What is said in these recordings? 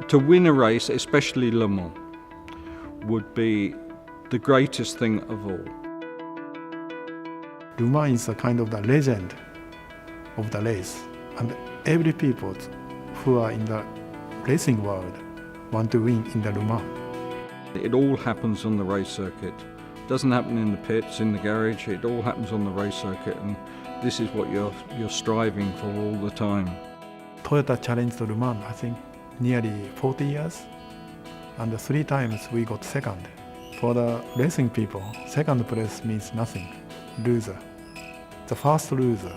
To win a race, especially Le Mans, would be the greatest thing of all. Le Mans is a kind of the legend of the race, and every people who are in the racing world want to win in the Le Mans. It all happens on the race circuit. It doesn't happen in the pits, in the garage. It all happens on the race circuit, and this is what you're striving for all the time. Toyota challenged Le Mans, I think, nearly 40 years, and 3 times we got second. For the racing people, second place means nothing, loser, the first loser.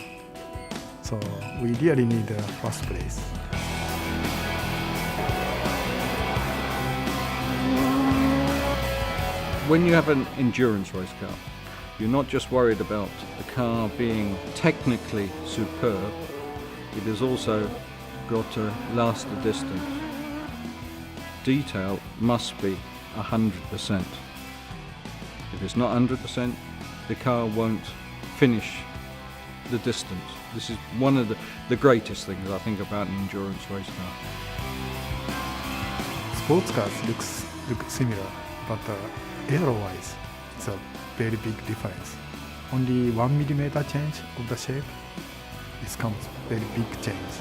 So we really need the first place. When you have an endurance race car, you're not just worried about the car being technically superb, it has also got to last the distance. Detail must be 100%. If it's not 100%, the car won't finish the distance. This is one of the greatest things I think about an endurance race car. Sports cars look similar, but aero-wise, it's a very big difference. Only 1 millimeter change of the shape, this comes very big change.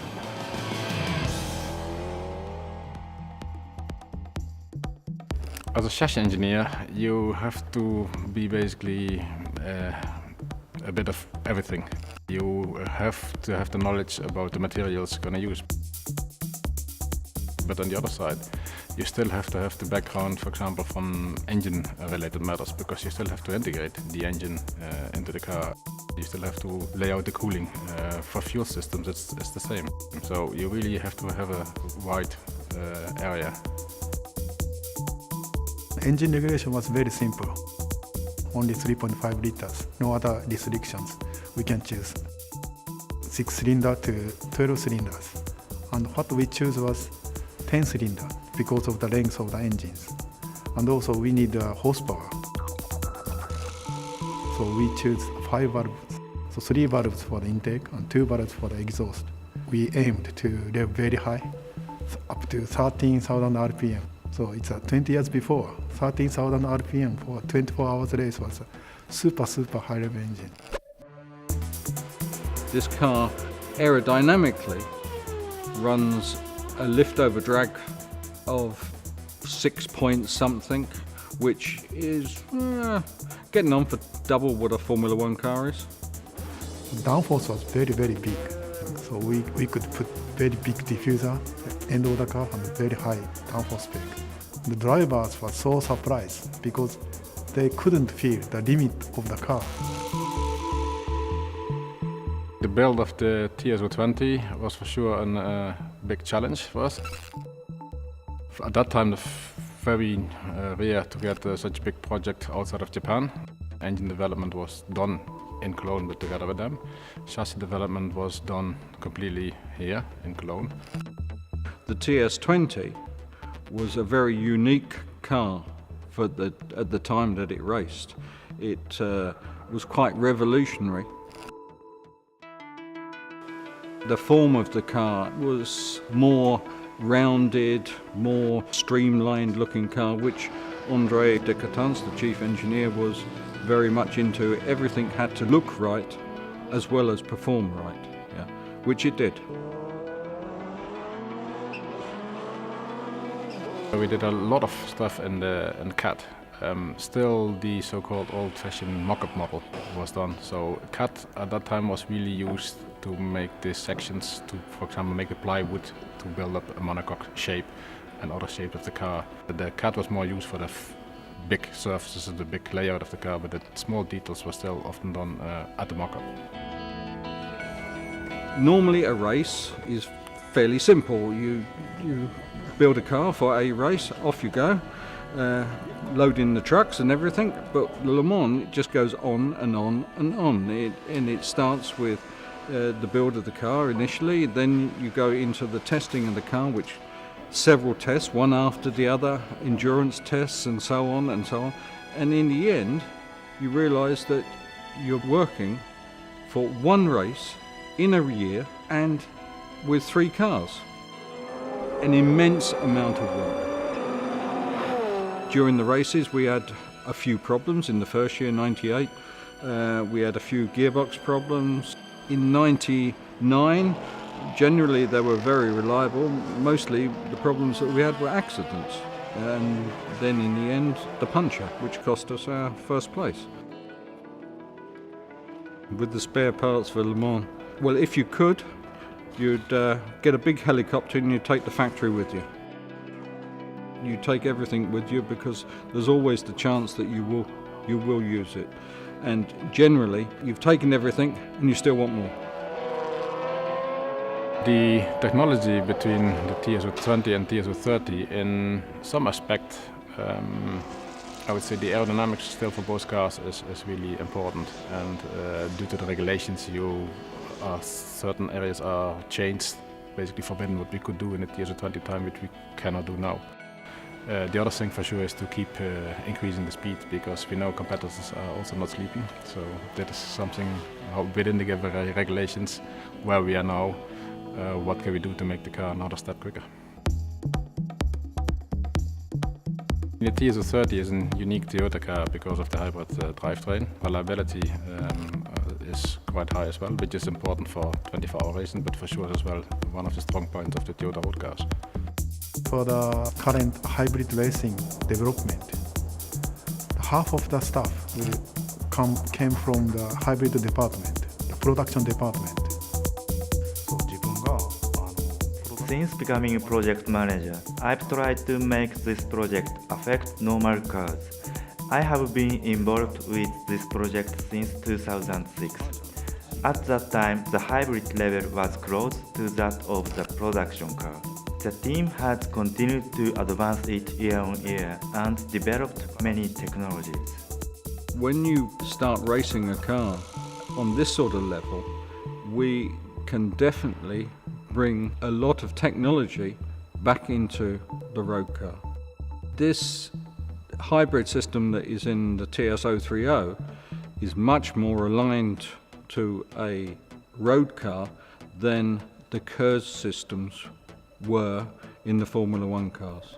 As a chassis engineer, you have to be basically a bit of everything. You have to have the knowledge about the materials you're going to use. But on the other side, you still have to have the background, for example, from engine-related matters, because you still have to integrate the engine into the car. You still have to lay out the cooling. For fuel systems, it's the same. So you really have to have a wide area. Engine regulation was very simple. Only 3.5 liters, no other restrictions. We can choose 6-cylinder to 12 cylinders. And what we choose was 10 cylinder because of the length of the engines. And also we need horsepower. So we choose 5 valves. So 3 valves for the intake and 2 valves for the exhaust. We aimed to rev very high, up to 13,000 RPM. So it's 20 years before, 13,000 RPM for 24 hours race was a super high rev engine. This car aerodynamically runs a lift-over drag of 6 point something, which is getting on for double what a Formula One car is. The downforce was very big, so we could put very big diffuser end of the car and very high downforce spec. The drivers were so surprised because they couldn't feel the limit of the car. The build of the TS020 was for sure a big challenge for us. At that time, very rare to get such a big project outside of Japan. Engine development was done in Cologne together with them. Chassis development was done completely here in Cologne. The TS020 was a very unique car at the time that it raced. It was quite revolutionary. The form of the car was more rounded, more streamlined looking car, which André de Catans, the chief engineer, was very much into. Everything had to look right as well as perform right, which it did. We did a lot of stuff in CAD. Still the so-called old-fashioned mock-up model was done. So CAD at that time was really used to make the sections, to, for example, make the plywood to build up a monocoque shape and other shapes of the car. The CAD was more used for the big surfaces and the big layout of the car, but the small details were still often done at the mock-up. Normally a race is fairly simple. You build a car for a race, off you go, load in the trucks and everything, but Le Mans, it just goes on and on and on. It starts with the build of the car initially, then you go into the testing of the car, which several tests, one after the other, endurance tests and so on and so on. And in the end, you realise that you're working for one race in a year and with 3 cars. an immense amount of work. During the races we had a few problems in the first year, 98. We had a few gearbox problems. In 99, generally they were very reliable. Mostly the problems that we had were accidents. And then in the end, the puncture, which cost us our first place. With the spare parts for Le Mans, well, if you could, you'd get a big helicopter and you'd take the factory with you. You take everything with you because there's always the chance that you will use it. And generally, you've taken everything and you still want more. The technology between the TS020 and TS030, in some aspect, I would say the aerodynamics still for both cars is really important. And due to the regulations, certain areas are changed, basically forbidden what we could do in the TS020 time, which we cannot do now. The other thing for sure is to keep increasing the speed, because we know competitors are also not sleeping. So that is something within the regulations where we are now. What can we do to make the car another step quicker? The TS030 is a unique Toyota car because of the hybrid drivetrain. Reliability is quite high as well, which is important for 24-hour racing, but for sure as well one of the strong points of the Toyota road cars. For the current hybrid racing development, half of the staff came from the hybrid department, the production department. Since becoming a project manager, I've tried to make this project affect normal cars. I have been involved with this project since 2006. At that time, the hybrid level was close to that of the production car. The team has continued to advance it year on year and developed many technologies. When you start racing a car on this sort of level, we can definitely bring a lot of technology back into the road car. This hybrid system that is in the TS030 is much more aligned to a road car than the KERS systems were in the Formula One cars.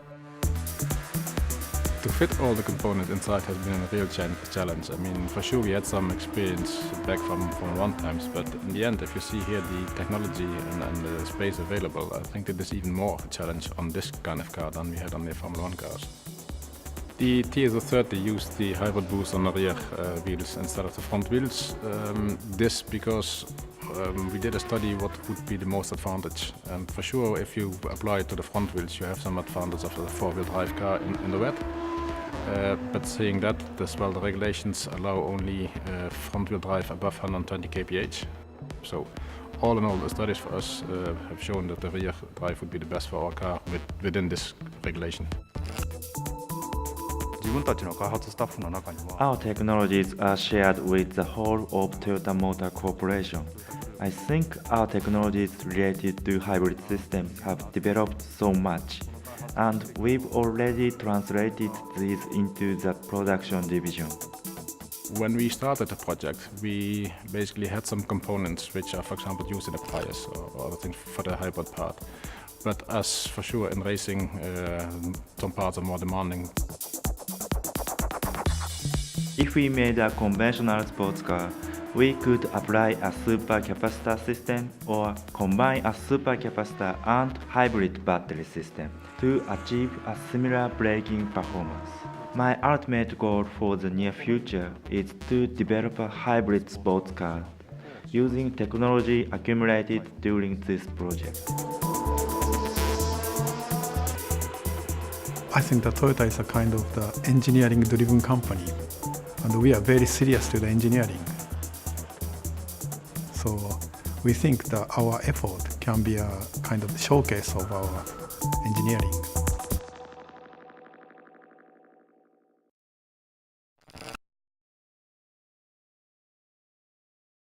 To fit all the components inside has been a real challenge. I mean, for sure we had some experience back from Formula One times, but in the end, if you see here the technology and the space available, I think that is even more of a challenge on this kind of car than we had on the Formula One cars. The TS030 used the hybrid boost on the rear wheels instead of the front wheels. This because we did a study what would be the most advantage. And for sure, if you apply it to the front wheels, you have some advantage of the four-wheel drive car in the wet. But saying that, as well, the regulations allow only front-wheel drive above 120 kph. So, all in all, the studies for us have shown that the rear drive would be the best for our car within this regulation. Our technologies are shared with the whole of Toyota Motor Corporation. I think our technologies related to hybrid systems have developed so much, and we've already translated these into the production division. When we started the project, we basically had some components which are, for example, used in the Prius or other things for the hybrid part. But as for sure in racing, some parts are more demanding. If we made a conventional sports car, we could apply a supercapacitor system or combine a supercapacitor and hybrid battery system to achieve a similar braking performance. My ultimate goal for the near future is to develop a hybrid sports car using technology accumulated during this project. I think that Toyota is a kind of the engineering-driven company, and we are very serious to the engineering. So we think that our effort can be a kind of showcase of our engineering.